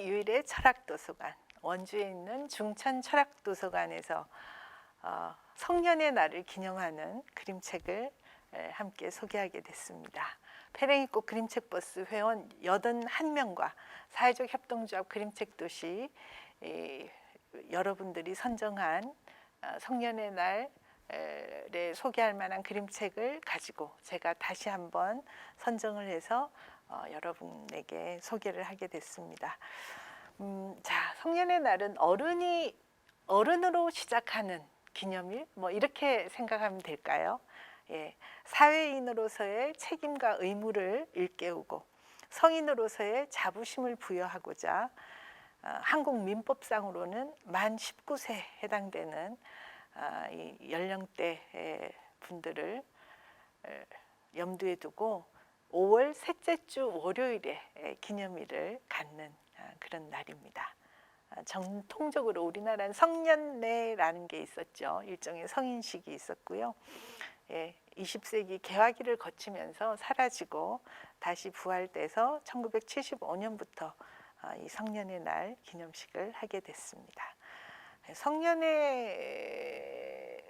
국내 유일의 철학도서관, 원주에 있는 중천철학도서관에서 성년의 날을 기념하는 그림책을 함께 소개하게 됐습니다. 페랭이꽃 그림책버스 회원 81명과 사회적 협동조합 그림책도시 여러분들이 선정한 성년의 날에 소개할 만한 그림책을 가지고 제가 다시 한번 선정을 해서 여러분에게 소개를 하게 됐습니다. 자, 성년의 날은 어른으로 시작하는 기념일, 뭐 이렇게 생각하면 될까요? 예, 사회인으로서의 책임과 의무를 일깨우고 성인으로서의 자부심을 부여하고자 한국 민법상으로는 만 19세에 해당되는 이 연령대 분들을 염두에 두고 5월 셋째 주 월요일에 기념일을 갖는 그런 날입니다. 전통적으로 우리나라는 성년례라는 게 있었죠. 일종의 성인식이 있었고요. 20세기 개화기를 거치면서 사라지고 다시 부활돼서 1975년부터 이 성년의 날 기념식을 하게 됐습니다.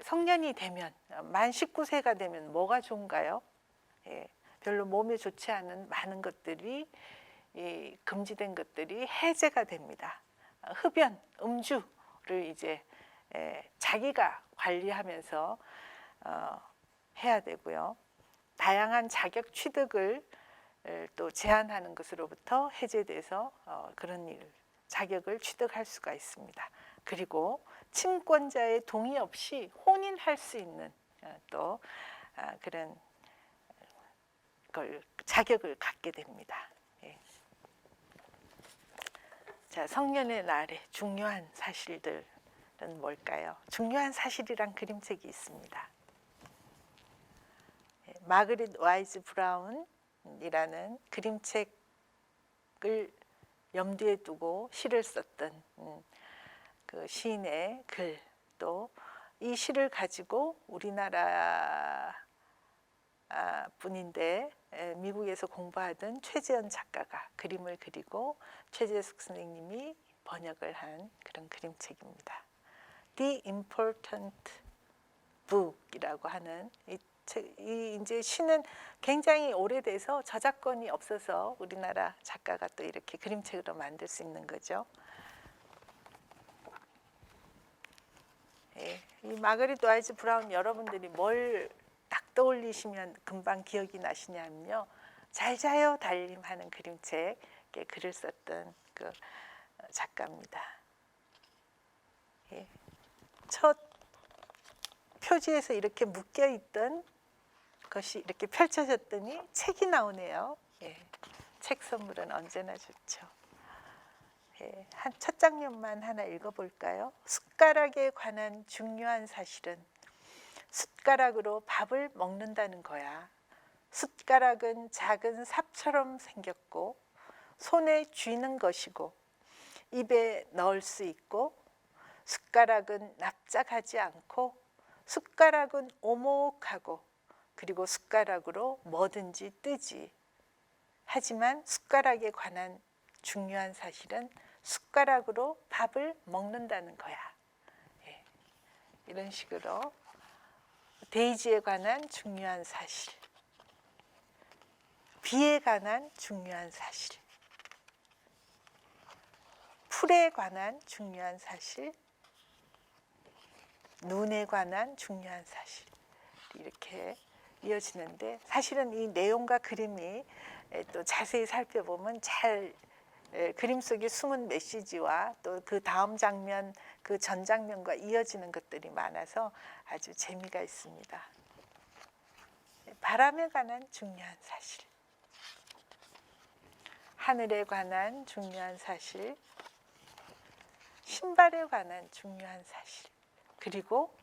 성년이 되면 만 19세가 되면 뭐가 좋은가요? 별로 몸에 좋지 않은 많은 것들이 금지된 것들이 해제가 됩니다. 흡연, 음주를 이제 자기가 관리하면서 해야 되고요. 다양한 자격 취득을 또 제한하는 것으로부터 해제돼서 그런 자격을 취득할 수가 있습니다. 그리고 친권자의 동의 없이 혼인할 수 있는 또 그런 걸 자격을 갖게 됩니다. 자, 성년의 날의 중요한 사실들은 뭘까요? 중요한 사실이란 그림책이 있습니다. 마그릿 와이즈 브라운이라는 그림책을 염두에 두고 시를 썼던 그 시인의 글, 또 이 시를 가지고 우리나라 분인데 미국에서 공부하던 최재현 작가가 그림을 그리고 최재숙 선생님이 번역을 한 그런 그림책입니다. The Important Book이라고 하는 이 이제 시는 굉장히 오래돼서 저작권이 없어서 우리나라 작가가 또 이렇게 그림책으로 만들 수 있는 거죠. 이 마그릿 와이즈 브라운 여러분들이 뭘 딱 떠올리시면 금방 기억이 나시냐면요, 잘 자요 달님 하는 그림책에 글을 썼던 그 작가입니다. 첫 표지에서 이렇게 묶여 있던 것이 이렇게 펼쳐졌더니 책이 나오네요. 책 선물은 언제나 좋죠. 한 첫 장면만 하나 읽어볼까요? 숟가락에 관한 중요한 사실은 숟가락으로 밥을 먹는다는 거야. 숟가락은 작은 삽처럼 생겼고 손에 쥐는 것이고 입에 넣을 수 있고, 숟가락은 납작하지 않고 숟가락은 오목하고, 그리고 숟가락으로 뭐든지 뜨지. 하지만 숟가락에 관한 중요한 사실은 숟가락으로 밥을 먹는다는 거야. 이런 식으로 데이지에 관한 중요한 사실, 비에 관한 중요한 사실, 풀에 관한 중요한 사실, 눈에 관한 중요한 사실, 이렇게 이어지는데, 사실은 이 내용과 그림이 또 자세히 살펴보면 잘 그림 속에 숨은 메시지와 또 그 다음 장면, 그 전 장면과 이어지는 것들이 많아서 아주 재미가 있습니다. 바람에 관한 중요한 사실, 하늘에 관한 중요한 사실, 신발에 관한 중요한 사실, 그리고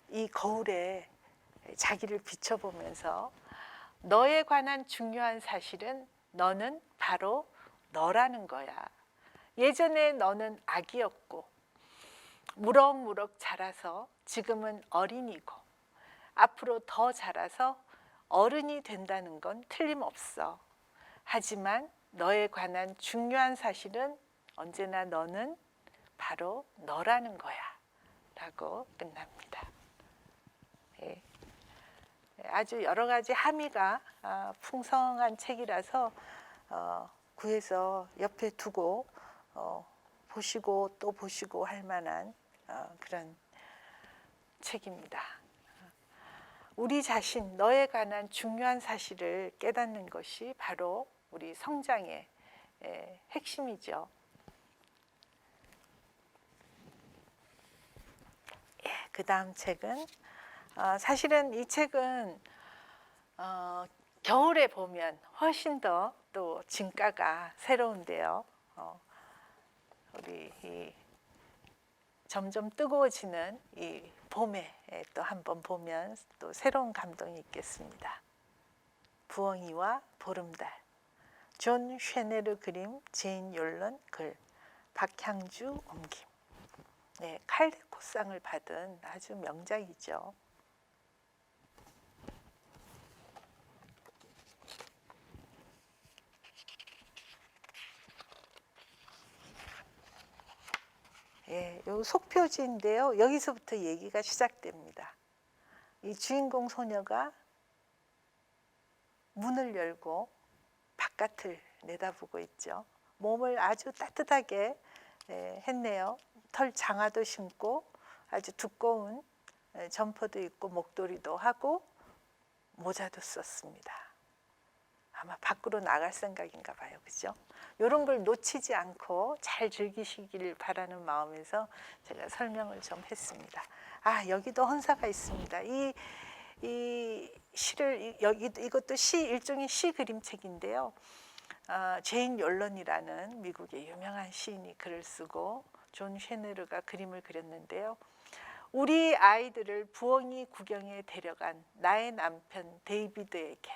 이 거울에 자기를 비춰보면서 너에 관한 중요한 사실은 너는 바로 너라는 거야. 예전에 너는 아기였고 무럭무럭 자라서 지금은 어린이고 앞으로 더 자라서 어른이 된다는 건 틀림없어. 하지만 너에 관한 중요한 사실은 언제나 너는 바로 너라는 거야 라고 끝납니다. 예. 아주 여러 가지 함의가 풍성한 책이라서 구해서 옆에 두고 보시고 또 보시고 할 만한 그런 책입니다. 우리 자신, 너에 관한 중요한 사실을 깨닫는 것이 바로 우리 성장의 핵심이죠. 그 다음 책은 사실은 이 책은 겨울에 보면 훨씬 더 또 진가가 새로운데요. 우리 이 점점 뜨거워지는 이 봄에 또 한번 보면 또 새로운 감동이 있겠습니다. 부엉이와 보름달, 존 쉐네르 그림, 제인 욜런 글, 박향주 옮김. 네, 칼데코상을 받은 아주 명작이죠. 예, 요 속표지인데요. 여기서부터 얘기가 시작됩니다. 이 주인공 소녀가 문을 열고 바깥을 내다보고 있죠. 몸을 아주 따뜻하게 했네요. 털 장화도 신고 아주 두꺼운 점퍼도 입고 목도리도 하고 모자도 썼습니다. 아마 밖으로 나갈 생각인가 봐요. 그죠? 이런 걸 놓치지 않고 잘 즐기시길 바라는 마음에서 제가 설명을 좀 했습니다. 여기도 헌사가 있습니다. 이 시를 이것도 일종의 시 그림책인데요. 제인 욜런이라는 미국의 유명한 시인이 글을 쓰고 존 쉐네르가 그림을 그렸는데요. 우리 아이들을 부엉이 구경에 데려간 나의 남편 데이비드에게,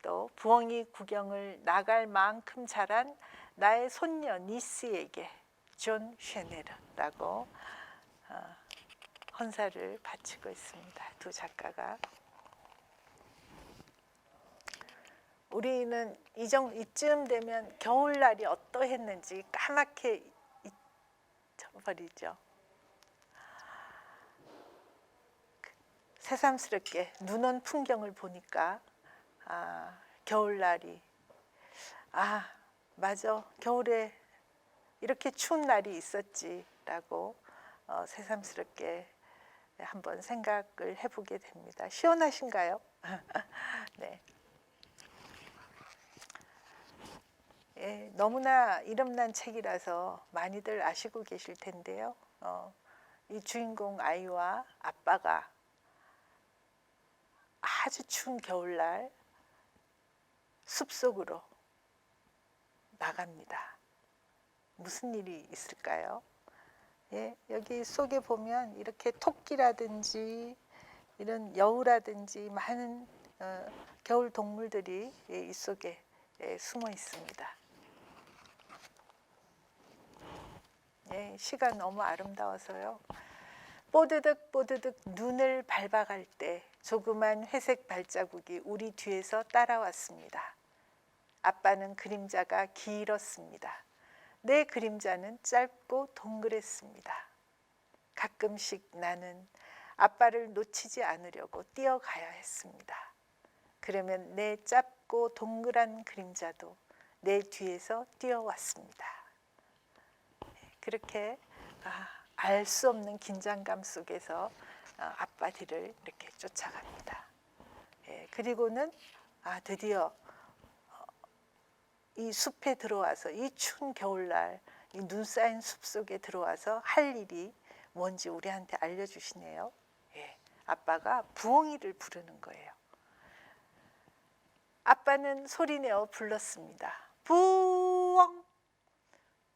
또 부엉이 구경을 나갈 만큼 자란 나의 손녀 니스에게 존 쉐네르라고 헌사를 바치고 있습니다. 두 작가가. 우리는 이쯤 되면 겨울날이 어떠했는지 까맣게 잊어버리죠. 새삼스럽게 눈 온 풍경을 보니까 겨울날이 맞아, 겨울에 이렇게 추운 날이 있었지라고 새삼스럽게 한번 생각을 해보게 됩니다. 시원하신가요? 네. 예, 너무나 이름난 책이라서 많이들 아시고 계실 텐데요. 이 주인공 아이와 아빠가 아주 추운 겨울날 숲속으로 나갑니다. 무슨 일이 있을까요? 예, 여기 속에 보면 이렇게 토끼라든지 이런 여우라든지 많은 겨울 동물들이 이 속에 숨어 있습니다. 예, 시가 너무 아름다워서요. 뽀드득 뽀드득 눈을 밟아갈 때 조그만 회색 발자국이 우리 뒤에서 따라왔습니다. 아빠는 그림자가 길었습니다. 내 그림자는 짧고 동그랬습니다. 가끔씩 나는 아빠를 놓치지 않으려고 뛰어가야 했습니다. 그러면 내 짧고 동그란 그림자도 내 뒤에서 뛰어왔습니다. 그렇게 알 수 없는 긴장감 속에서 아빠 뒤를 이렇게 쫓아갑니다. 그리고는 드디어 이 숲에 들어와서 이 추운 겨울날 이 눈 쌓인 숲 속에 들어와서 할 일이 뭔지 우리한테 알려주시네요. 아빠가 부엉이를 부르는 거예요. 아빠는 소리내어 불렀습니다. 부엉,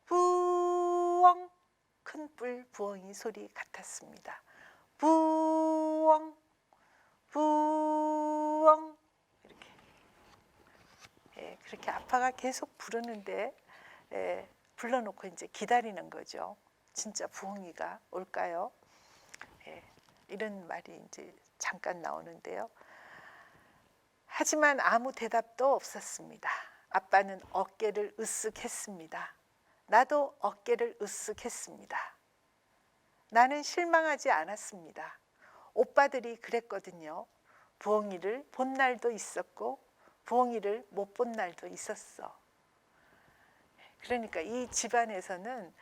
부엉. 큰 뿔 부엉이 소리 같았습니다. 부엉, 부엉. 이렇게. 그렇게 아빠가 계속 부르는데 불러놓고 이제 기다리는 거죠. 진짜 부엉이가 올까요? 이런 말이 이제 잠깐 나오는데요. 하지만 아무 대답도 없었습니다. 아빠는 어깨를 으쓱 했습니다. 나도 어깨를 으쓱 했습니다. 나는 실망하지 않았습니다. 오빠들이 그랬거든요. 부엉이를 본 날도 있었고 부엉이를 못 본 날도 있었어. 그러니까 이 집안에서는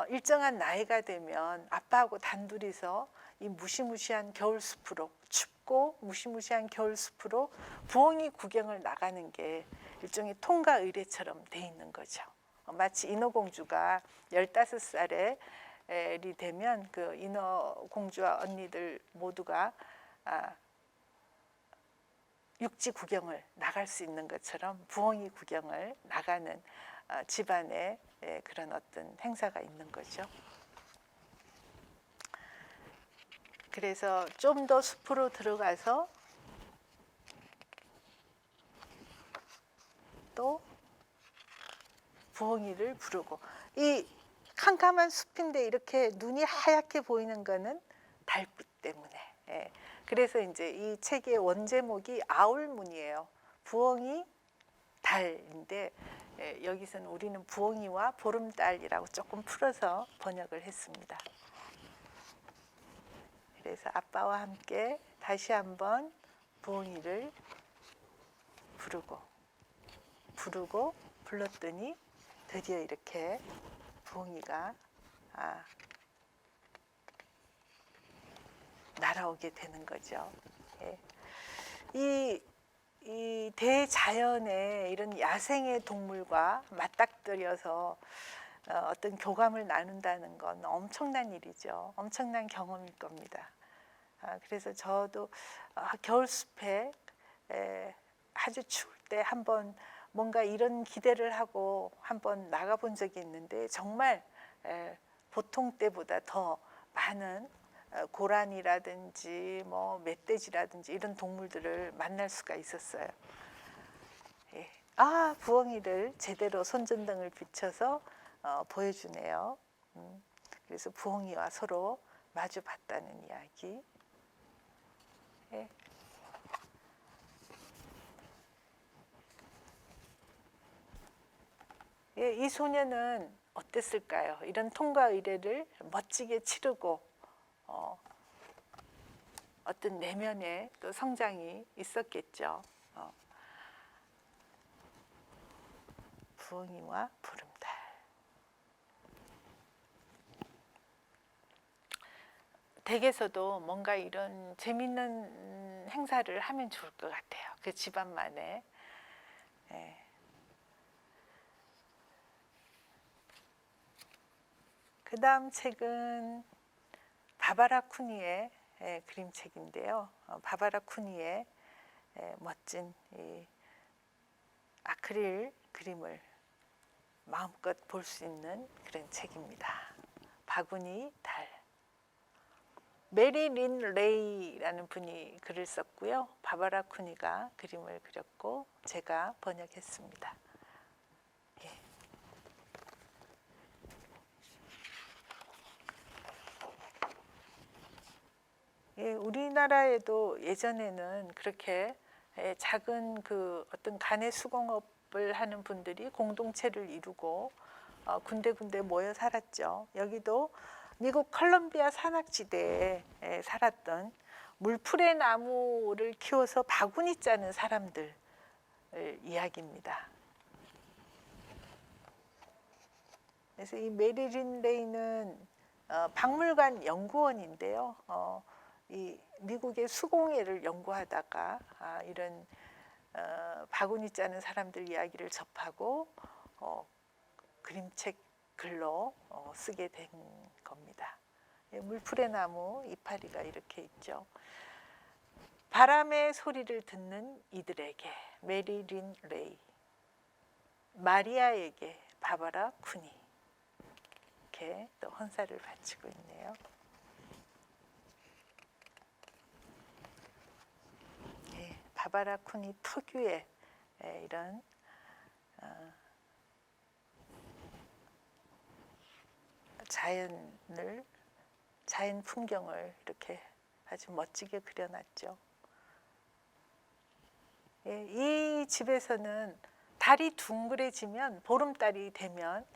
일정한 나이가 되면 아빠하고 단둘이서 이 무시무시한 겨울숲으로, 춥고 무시무시한 겨울숲으로 부엉이 구경을 나가는 게 일종의 통가 의례처럼 돼 있는 거죠. 마치 인어공주가 15살에 이 되면 그 인어공주와 언니들 모두가 육지 구경을 나갈 수 있는 것처럼 부엉이 구경을 나가는 집안의 그런 어떤 행사가 있는 거죠. 그래서 좀 더 숲으로 들어가서 또 부엉이를 부르고, 이 캄캄한 숲인데 이렇게 눈이 하얗게 보이는 거는 달빛 때문에. 그래서 이제 이 책의 원제목이 아울문이에요. 부엉이, 달인데 여기서는 우리는 부엉이와 보름달이라고 조금 풀어서 번역을 했습니다. 그래서 아빠와 함께 다시 한번 부엉이를 부르고 불렀더니 드디어 이렇게 부엉이가 날아오게 되는 거죠. 이 대자연의 이런 야생의 동물과 맞닥뜨려서 어떤 교감을 나눈다는 건 엄청난 일이죠. 엄청난 경험일 겁니다. 그래서 저도 겨울숲에 아주 추울 때 한번 뭔가 이런 기대를 하고 한번 나가본 적이 있는데 정말 보통 때보다 더 많은 고라니라든지 뭐 멧돼지라든지 이런 동물들을 만날 수가 있었어요. 부엉이를 제대로 손전등을 비춰서 보여주네요. 그래서 부엉이와 서로 마주 봤다는 이야기. 이 소녀는 어땠을까요? 이런 통과 의례를 멋지게 치르고 어떤 내면의 또 성장이 있었겠죠. 부엉이와 보름달. 댁에서도 뭔가 이런 재밌는 행사를 하면 좋을 것 같아요. 그 집안만에. 그 다음 책은 바바라 쿠니의 그림책인데요. 바바라 쿠니의 멋진 이 아크릴 그림을 마음껏 볼 수 있는 그런 책입니다. 바구니 달. 메리 린 레이라는 분이 글을 썼고요. 바바라 쿠니가 그림을 그렸고 제가 번역했습니다. 우리나라에도 예전에는 그렇게 작은 그 어떤 간의 수공업을 하는 분들이 공동체를 이루고 군데군데 모여 살았죠. 여기도 미국 컬럼비아 산악지대에 살았던 물풀의 나무를 키워서 바구니 짜는 사람들 이야기입니다. 그래서 이 메리린 레이는 박물관 연구원인데요. 이 미국의 수공예를 연구하다가 이런 바구니 짜는 사람들 이야기를 접하고 그림책 글로 쓰게 된 겁니다. 물풀의 나무 이파리가 이렇게 있죠. 바람의 소리를 듣는 이들에게 메리린 레이, 마리아에게 바바라 쿠니, 이렇게 또 헌사를 바치고 있네요. 바바라 쿠니 특유의 이런 자연 풍경을 이렇게 아주 멋지게 그려놨죠. 예, 이 집에서는 달이 둥그레지면 보름달이 되면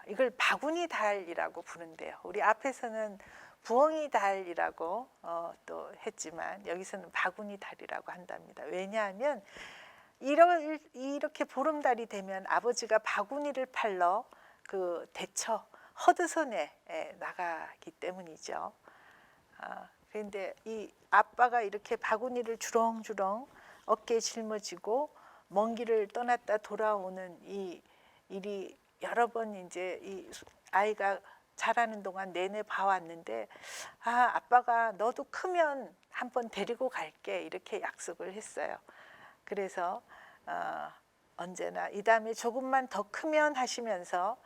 이걸 바구니 달이라고 부른대요. 우리 앞에서는 부엉이 달이라고 또 했지만 여기서는 바구니 달이라고 한답니다. 왜냐하면 이렇게 보름달이 되면 아버지가 바구니를 팔러 그 대처 허드선에 나가기 때문이죠. 그런데 이 아빠가 이렇게 바구니를 주렁주렁 어깨에 짊어지고 먼 길을 떠났다 돌아오는 이 일이 여러 번 이제 이 아이가 자라는 동안 내내 봐왔는데, 아빠가 너도 크면 한번 데리고 갈게 이렇게 약속을 했어요. 그래서 언제나 이 다음에 조금만 더 크면 하시면서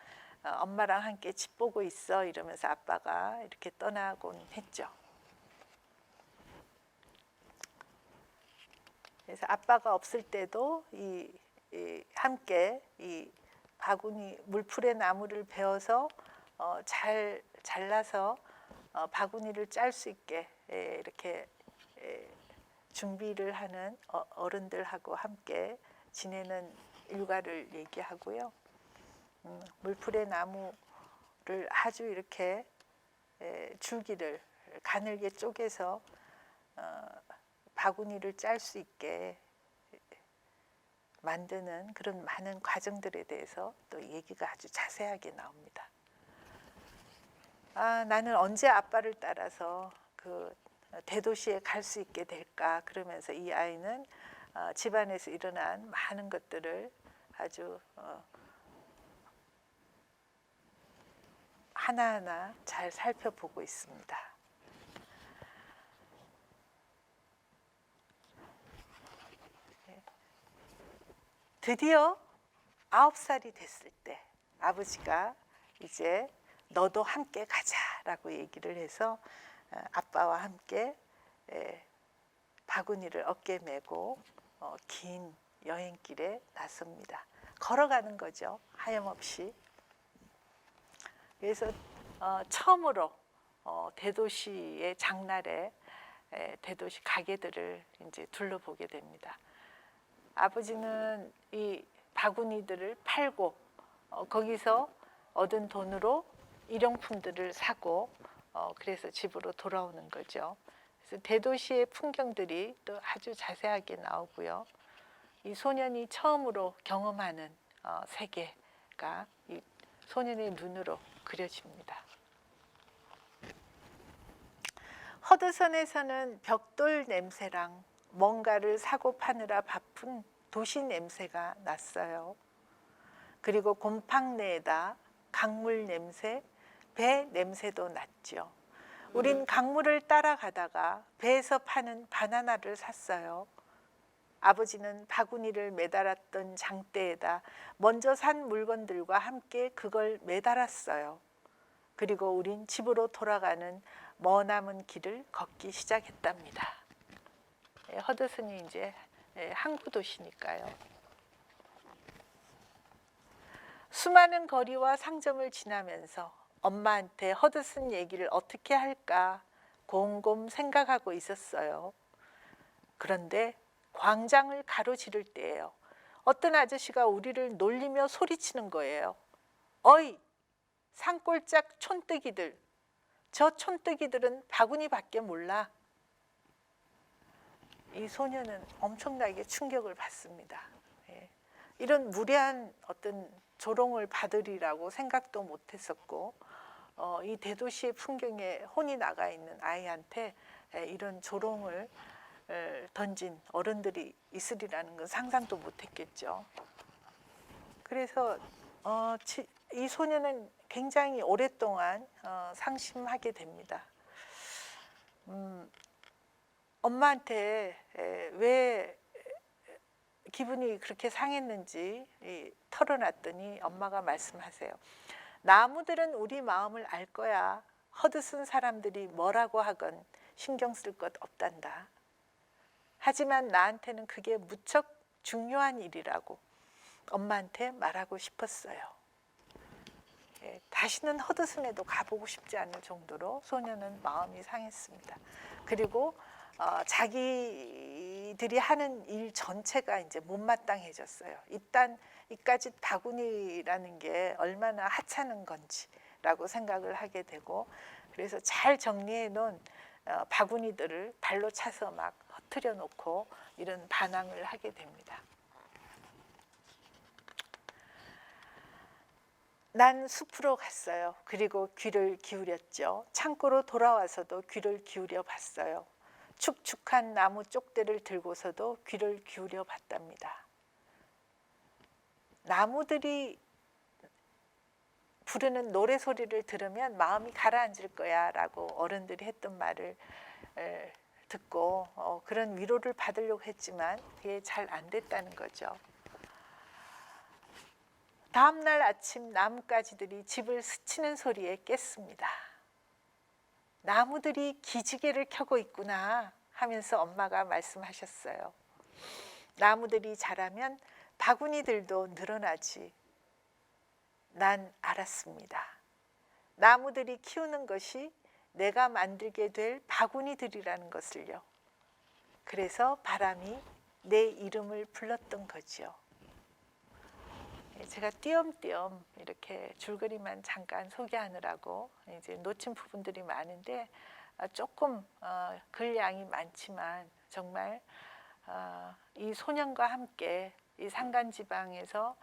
엄마랑 함께 집 보고 있어 이러면서 아빠가 이렇게 떠나곤 했죠. 그래서 아빠가 없을 때도 함께 이 바구니 물풀의 나무를 베어서 잘 잘라서 바구니를 짤 수 있게 이렇게 준비를 하는 어른들하고 함께 지내는 일과를 얘기하고요. 물풀의 나무를 아주 이렇게 줄기를 가늘게 쪼개서 바구니를 짤 수 있게 만드는 그런 많은 과정들에 대해서 또 얘기가 아주 자세하게 나옵니다. 나는 언제 아빠를 따라서 그 대도시에 갈 수 있게 될까 그러면서 이 아이는 집안에서 일어난 많은 것들을 아주 하나하나 잘 살펴보고 있습니다. 드디어 9살이 됐을 때 아버지가 이제 너도 함께 가자라고 얘기를 해서 아빠와 함께 바구니를 어깨에 메고 긴 여행길에 나섭니다. 걸어가는 거죠. 하염없이. 그래서 처음으로 대도시의 장날에 대도시 가게들을 이제 둘러보게 됩니다. 아버지는 이 바구니들을 팔고 거기서 얻은 돈으로 일용품들을 사고 그래서 집으로 돌아오는 거죠. 그래서 대도시의 풍경들이 또 아주 자세하게 나오고요. 이 소년이 처음으로 경험하는 세계가 이 소년의 눈으로 그려집니다. 허드선에서는 벽돌 냄새랑 뭔가를 사고 파느라 바쁜 도시 냄새가 났어요. 그리고 곰팡내에다 강물 냄새, 배 냄새도 났죠. 우린 강물을 따라가다가 배에서 파는 바나나를 샀어요. 아버지는 바구니를 매달았던 장대에다 먼저 산 물건들과 함께 그걸 매달았어요. 그리고 우린 집으로 돌아가는 머나먼 길을 걷기 시작했답니다. 허드슨이 이제 항구 도시니까요. 수많은 거리와 상점을 지나면서 엄마한테 허드슨 얘기를 어떻게 할까 곰곰 생각하고 있었어요. 그런데 광장을 가로지를 때예요. 어떤 아저씨가 우리를 놀리며 소리치는 거예요. 어이, 산골짝 촌뜨기들. 저 촌뜨기들은 바구니밖에 몰라. 이 소녀는 엄청나게 충격을 받습니다. 이런 무례한 어떤 조롱을 받으리라고 생각도 못했었고 이 대도시의 풍경에 혼이 나가 있는 아이한테 이런 조롱을 던진 어른들이 있으리라는 건 상상도 못했겠죠. 그래서 이 소녀는 굉장히 오랫동안 상심하게 됩니다. 엄마한테 왜 기분이 그렇게 상했는지 털어놨더니 엄마가 말씀하세요. 나무들은 우리 마음을 알 거야. 허드슨 사람들이 뭐라고 하건 신경 쓸 것 없단다. 하지만 나한테는 그게 무척 중요한 일이라고 엄마한테 말하고 싶었어요. 다시는 허드슨에도 가보고 싶지 않을 정도로 소녀는 마음이 상했습니다. 그리고 자기 바구니들이 하는 일 전체가 이제 못마땅해졌어요. 일단 이까짓 바구니라는 게 얼마나 하찮은 건지라고 생각을 하게 되고, 그래서 잘 정리해 놓은 바구니들을 발로 차서 막 흩트려 놓고 이런 반항을 하게 됩니다. 난 숲으로 갔어요. 그리고 귀를 기울였죠. 창고로 돌아와서도 귀를 기울여 봤어요. 축축한 나무 쪽대를 들고서도 귀를 기울여 봤답니다. 나무들이 부르는 노래 소리를 들으면 마음이 가라앉을 거야 라고 어른들이 했던 말을 듣고 그런 위로를 받으려고 했지만 그게 잘 안 됐다는 거죠. 다음날 아침 나뭇가지들이 집을 스치는 소리에 깼습니다. 나무들이 기지개를 켜고 있구나 하면서 엄마가 말씀하셨어요. 나무들이 자라면 바구니들도 늘어나지. 난 알았습니다. 나무들이 키우는 것이 내가 만들게 될 바구니들이라는 것을요. 그래서 바람이 내 이름을 불렀던 거지요. 제가 띄엄띄엄 이렇게 줄거리만 잠깐 소개하느라고 이제 놓친 부분들이 많은데 조금 글 양이 많지만 정말 이 소년과 함께 이 산간지방에서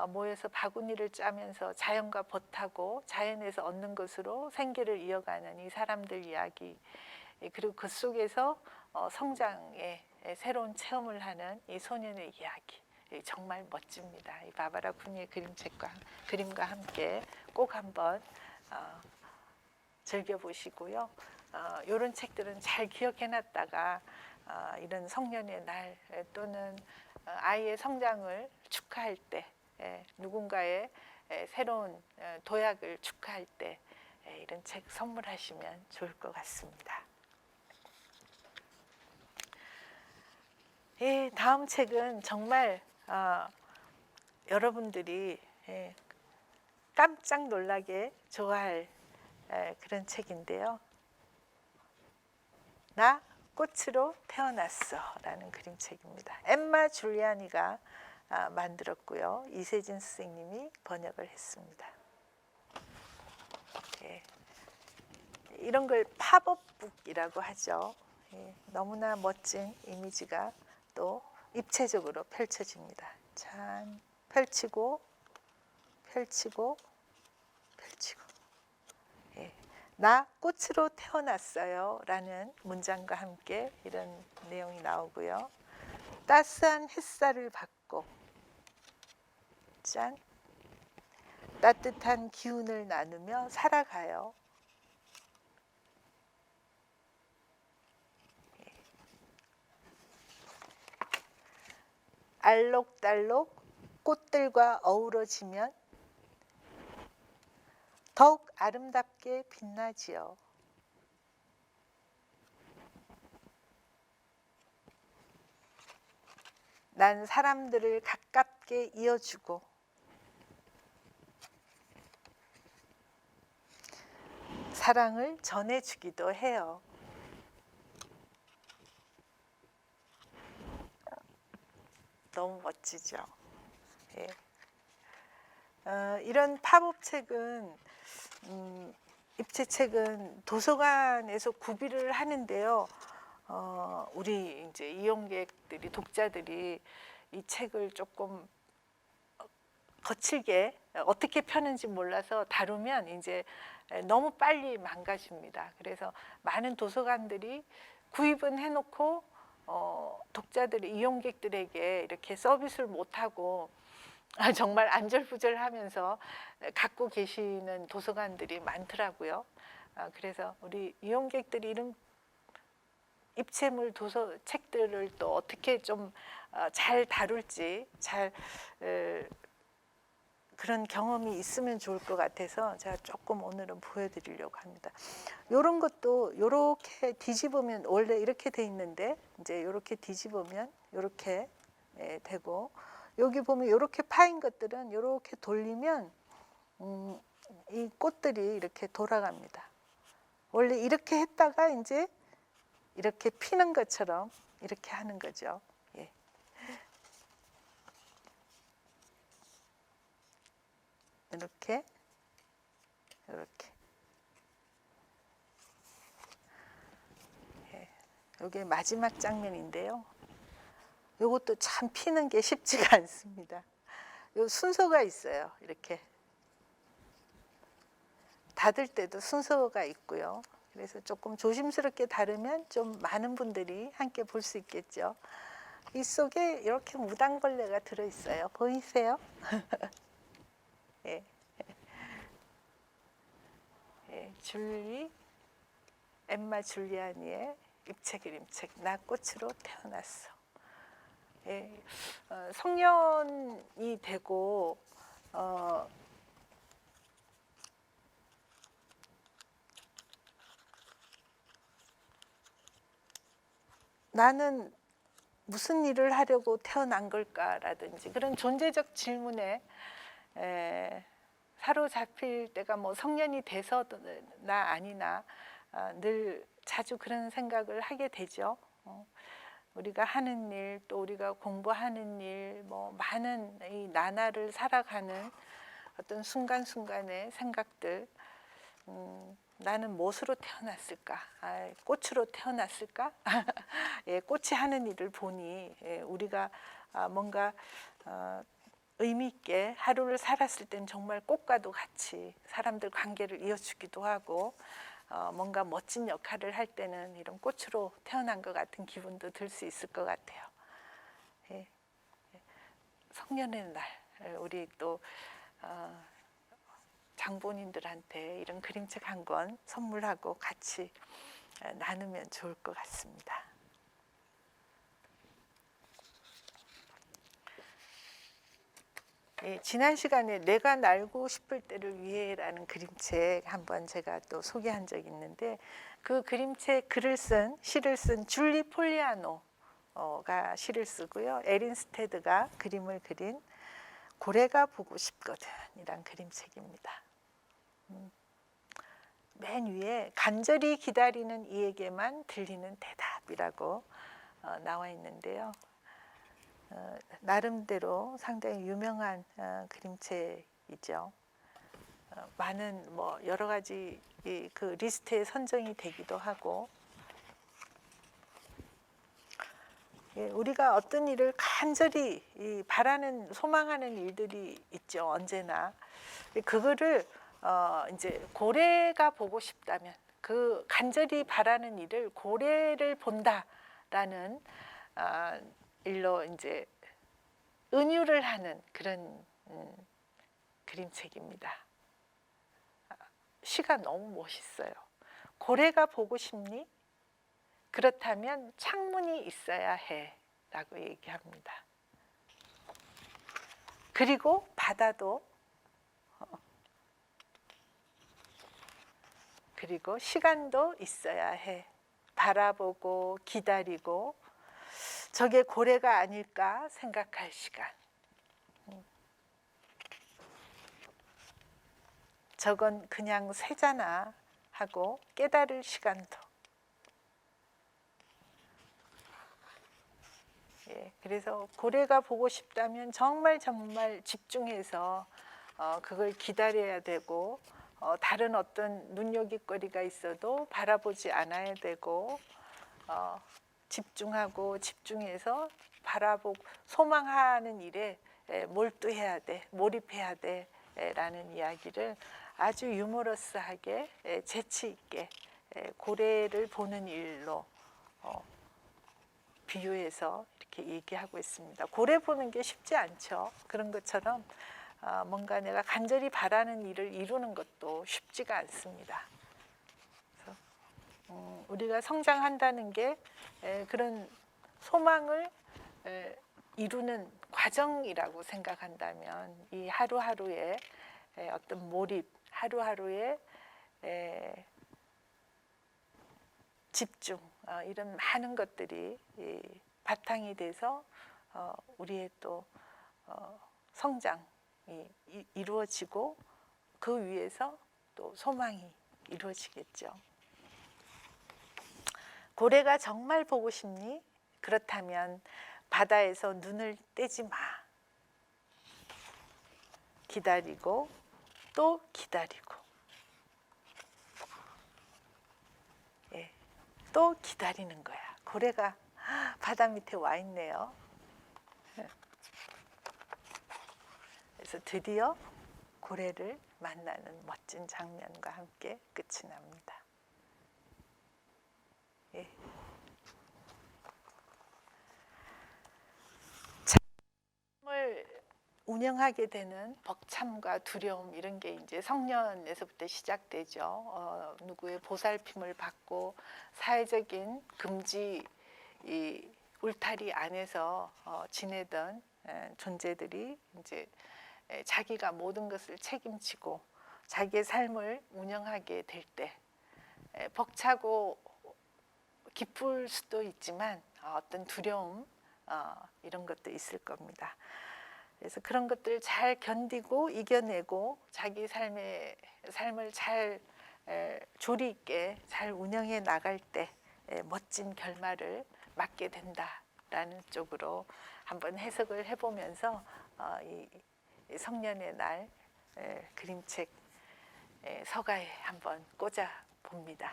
모여서 바구니를 짜면서 자연과 벗하고 자연에서 얻는 것으로 생계를 이어가는 이 사람들 이야기, 그리고 그 속에서 성장의 새로운 체험을 하는 이 소년의 이야기, 정말 멋집니다. 이 바바라 쿠니의 그림과 함께 꼭 한번 즐겨보시고요. 이런 책들은 잘 기억해놨다가 이런 성년의 날 또는 아이의 성장을 축하할 때, 누군가의 새로운 도약을 축하할 때 이런 책 선물하시면 좋을 것 같습니다. 다음 책은 정말 여러분들이 깜짝 놀라게 좋아할 그런 책인데요. 나 꽃으로 태어났어 라는 그림책입니다. 엠마 줄리아니가 만들었고요. 이세진 선생님이 번역을 했습니다. 이런 걸 팝업북이라고 하죠. 너무나 멋진 이미지가 또 입체적으로 펼쳐집니다. 참 펼치고 펼치고 펼치고. 나 꽃으로 태어났어요 라는 문장과 함께 이런 내용이 나오고요. 따스한 햇살을 받고 짠, 따뜻한 기운을 나누며 살아가요. 알록달록 꽃들과 어우러지면 더욱 아름답게 빛나지요. 난 사람들을 가깝게 이어주고 사랑을 전해주기도 해요. 너무 멋지죠. 이런 팝업 책은 입체책은 도서관에서 구비를 하는데요. 우리 이제 이용객들이 독자들이 이 책을 조금 거칠게 어떻게 펴는지 몰라서 다루면 이제 너무 빨리 망가집니다. 그래서 많은 도서관들이 구입은 해놓고 독자들이 이용객들에게 이렇게 서비스를 못하고 정말 안절부절하면서 갖고 계시는 도서관들이 많더라고요. 그래서 우리 이용객들이 이런 입체물 도서 책들을 또 어떻게 좀 잘 다룰지 잘 그런 경험이 있으면 좋을 것 같아서 제가 조금 오늘은 보여드리려고 합니다. 이런 것도 이렇게 뒤집으면 원래 이렇게 돼 있는데 이제 이렇게 뒤집으면 이렇게 되고, 여기 보면 이렇게 파인 것들은 이렇게 돌리면 이 꽃들이 이렇게 돌아갑니다. 원래 이렇게 했다가 이제 이렇게 피는 것처럼 이렇게 하는 거죠. 예. 이렇게 이렇게. 예. 이게 마지막 장면인데요. 이것도 참 피는 게 쉽지가 않습니다. 요 순서가 있어요. 이렇게 닫을 때도 순서가 있고요. 그래서 조금 조심스럽게 다루면 좀 많은 분들이 함께 볼 수 있겠죠. 이 속에 이렇게 무당벌레가 들어있어요. 보이세요? 예. 예. 엠마 줄리아니의 입체 그림책 나 꽃으로 태어났어. 예. 성년이 되고 나는 무슨 일을 하려고 태어난 걸까라든지 그런 존재적 질문에 사로잡힐 때가 뭐 성년이 돼서나 아니나 늘 자주 그런 생각을 하게 되죠. 우리가 하는 일, 또 우리가 공부하는 일, 뭐 많은 이 나날을 살아가는 어떤 순간순간의 생각들, 나는 무엇으로 태어났을까? 꽃으로 태어났을까? 예, 꽃이 하는 일을 보니 우리가 뭔가 의미 있게 하루를 살았을 땐 정말 꽃과도 같이 사람들 관계를 이어주기도 하고 뭔가 멋진 역할을 할 때는 이런 꽃으로 태어난 것 같은 기분도 들 수 있을 것 같아요. 예. 성년의 날 우리 또 장본인들한테 이런 그림책 한 권 선물하고 같이 나누면 좋을 것 같습니다. 예, 지난 시간에 내가 날고 싶을 때를 위해라는 그림책 한번 제가 또 소개한 적이 있는데 그 그림책 시를 쓴 줄리 폴리아노가 시를 쓰고요. 에린 스테드가 그림을 그린 고래가 보고 싶거든 이란 그림책입니다. 맨 위에 간절히 기다리는 이에게만 들리는 대답이라고 나와 있는데요. 나름대로 상당히 유명한 그림책이죠. 많은 뭐 여러 가지 그 리스트에 선정이 되기도 하고, 예, 우리가 어떤 일을 간절히 바라는 소망하는 일들이 있죠. 언제나 그거를 이제 고래가 보고 싶다면 그 간절히 바라는 일을 고래를 본다라는 일로 이제 은유를 하는 그런 그림책입니다. 시가 너무 멋있어요. 고래가 보고 싶니? 그렇다면 창문이 있어야 해 라고 얘기합니다. 그리고 바다도 그리고 시간도 있어야 해. 바라보고 기다리고 저게 고래가 아닐까 생각할 시간. 저건 그냥 새잖아 하고 깨달을 시간도. 예, 그래서 고래가 보고 싶다면 정말 집중해서 그걸 기다려야 되고 다른 어떤 눈여깃거리가 있어도 바라보지 않아야 되고 집중해서 바라보고 소망하는 일에 몰두해야 돼, 몰입해야 돼 라는 이야기를 아주 유머러스하게 재치 있게 고래를 보는 일로 비유해서 이렇게 얘기하고 있습니다. 고래 보는 게 쉽지 않죠. 그런 것처럼 뭔가 내가 간절히 바라는 일을 이루는 것도 쉽지가 않습니다. 그래서 우리가 성장한다는 게 그런 소망을 이루는 과정이라고 생각한다면 이 하루하루의 어떤 몰입, 하루하루의 집중 이런 많은 것들이 바탕이 돼서 우리의 또 성장이 이루어지고 그 위에서 또 소망이 이루어지겠죠. 고래가 정말 보고 싶니? 그렇다면 바다에서 눈을 떼지 마. 기다리고 또 기다리고, 예, 또 기다리는 거야. 고래가 바다 밑에 와 있네요. 그래서 드디어 고래를 만나는 멋진 장면과 함께 끝이 납니다. 예. 삶을 운영하게 되는 벅참과 두려움, 이런 게 이제 성년에서부터 시작되죠. 누구의 보살핌을 받고 사회적인 금지 이 울타리 안에서 지내던 존재들이 이제 자기가 모든 것을 책임지고 자기의 삶을 운영하게 될 때 벅차고 기쁠 수도 있지만 어떤 두려움, 이런 것도 있을 겁니다. 그래서 그런 것들을 잘 견디고 이겨내고 자기 삶을 잘 조리 있게 잘 운영해 나갈 때 멋진 결말을 맞게 된다라는 쪽으로 한번 해석을 해보면서 이 성년의 날 그림책 서가에 한번 꽂아 봅니다.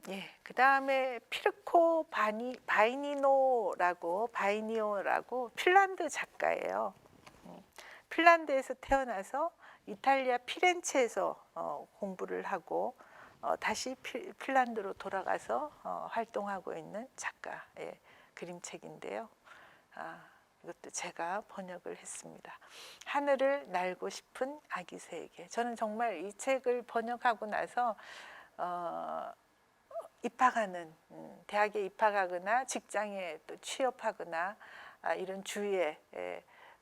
예, 그 다음에 피르코 바이니오라고 핀란드 작가예요. 핀란드에서 태어나서 이탈리아 피렌체에서 공부를 하고 다시 핀란드로 돌아가서 활동하고 있는 작가의 그림책인데요. 이것도 제가 번역을 했습니다. 하늘을 날고 싶은 아기 새에게. 저는 정말 이 책을 번역하고 나서 입학하는 대학에 입학하거나 직장에 또 취업하거나 이런 주위의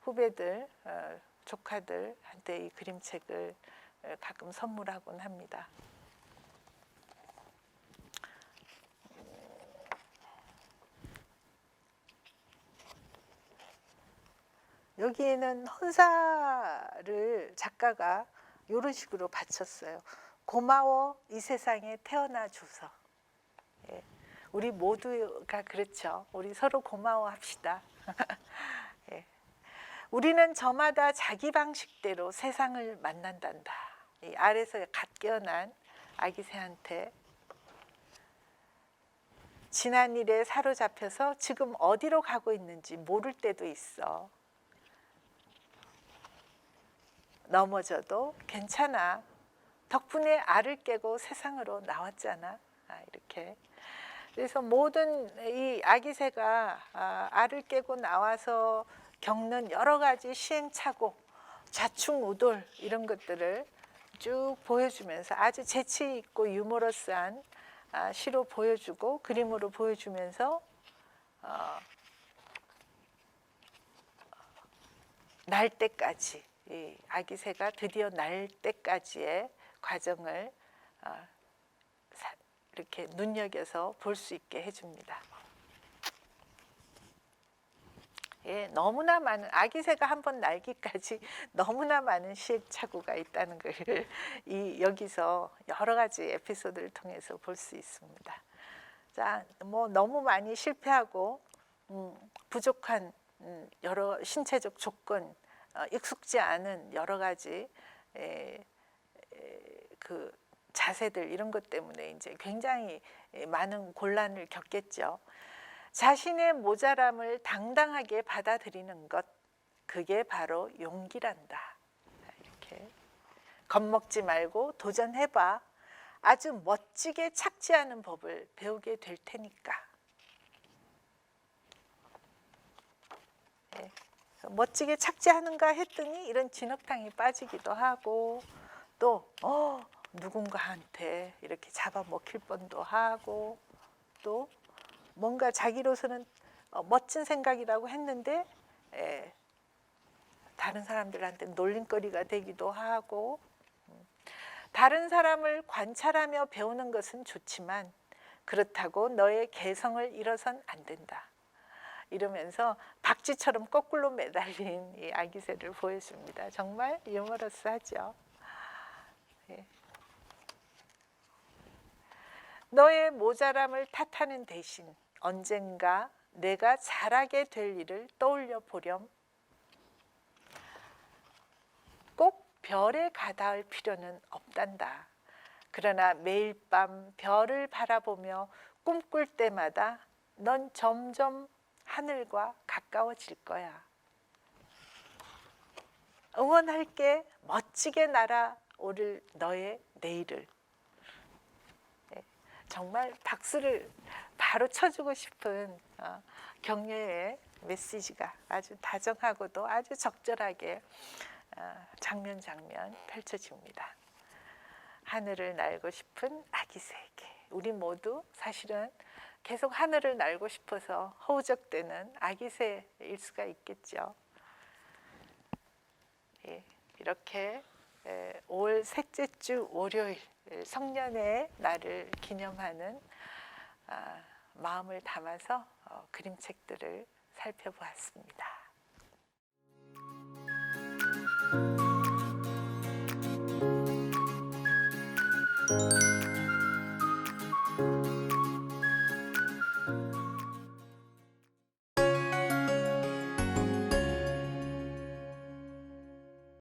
후배들, 조카들한테 이 그림책을 가끔 선물하곤 합니다. 여기에는 헌사를 작가가 이런 식으로 바쳤어요. 고마워 이 세상에 태어나 줘서. 예, 우리 모두가 그렇죠. 우리 서로 고마워합시다. 예, 우리는 저마다 자기 방식대로 세상을 만난단다. 이 알에서 갓 깨어난 아기 새한테 지난 일에 사로잡혀서 지금 어디로 가고 있는지 모를 때도 있어. 넘어져도 괜찮아. 덕분에 알을 깨고 세상으로 나왔잖아. 이렇게. 그래서 모든 이 아기 새가 알을 깨고 나와서 겪는 여러 가지 시행착오, 좌충우돌 이런 것들을 쭉 보여주면서 아주 재치 있고 유머러스한 시로 보여주고 그림으로 보여주면서 날 때까지, 이 아기 새가 드디어 날 때까지의 과정을 이렇게 눈여겨서 볼 수 있게 해줍니다. 예, 너무나 많은 아기 새가 한번 날기까지 너무나 많은 시행착오가 있다는 걸 여기서 여러 가지 에피소드를 통해서 볼 수 있습니다. 자, 뭐 너무 많이 실패하고 부족한 여러 신체적 조건, 익숙지 않은 여러 가지 그 자세들 이런 것 때문에 이제 굉장히 많은 곤란을 겪겠죠. 자신의 모자람을 당당하게 받아들이는 것, 그게 바로 용기란다. 이렇게 겁먹지 말고 도전해봐. 아주 멋지게 착지하는 법을 배우게 될 테니까. 네. 멋지게 착지하는가 했더니 이런 진흙탕이 빠지기도 하고 또 누군가한테 이렇게 잡아먹힐 뻔도 하고 또 뭔가 자기로서는 멋진 생각이라고 했는데 다른 사람들한테 놀림거리가 되기도 하고 다른 사람을 관찰하며 배우는 것은 좋지만 그렇다고 너의 개성을 잃어선 안 된다. 이러면서 박쥐처럼 거꾸로 매달린 이 아기 새를 보여줍니다. 정말 유머러스하죠. 예. 너의 모자람을 탓하는 대신 언젠가 내가 잘하게 될 일을 떠올려 보렴. 꼭 별에 가닿을 필요는 없단다. 그러나 매일 밤 별을 바라보며 꿈꿀 때마다 넌 점점 하늘과 가까워질 거야. 응원할게. 멋지게 날아오를 너의 내일을. 네, 정말 박수를 바로 쳐주고 싶은 격려의 메시지가 아주 다정하고도 아주 적절하게 장면 펼쳐집니다. 하늘을 날고 싶은 아기 새에게, 우리 모두 사실은 계속 하늘을 날고 싶어서 허우적대는 아기 새일 수가 있겠죠. 예, 이렇게 5월 셋째 주 월요일 성년의 날을 기념하는 마음을 담아서 그림책들을 살펴보았습니다.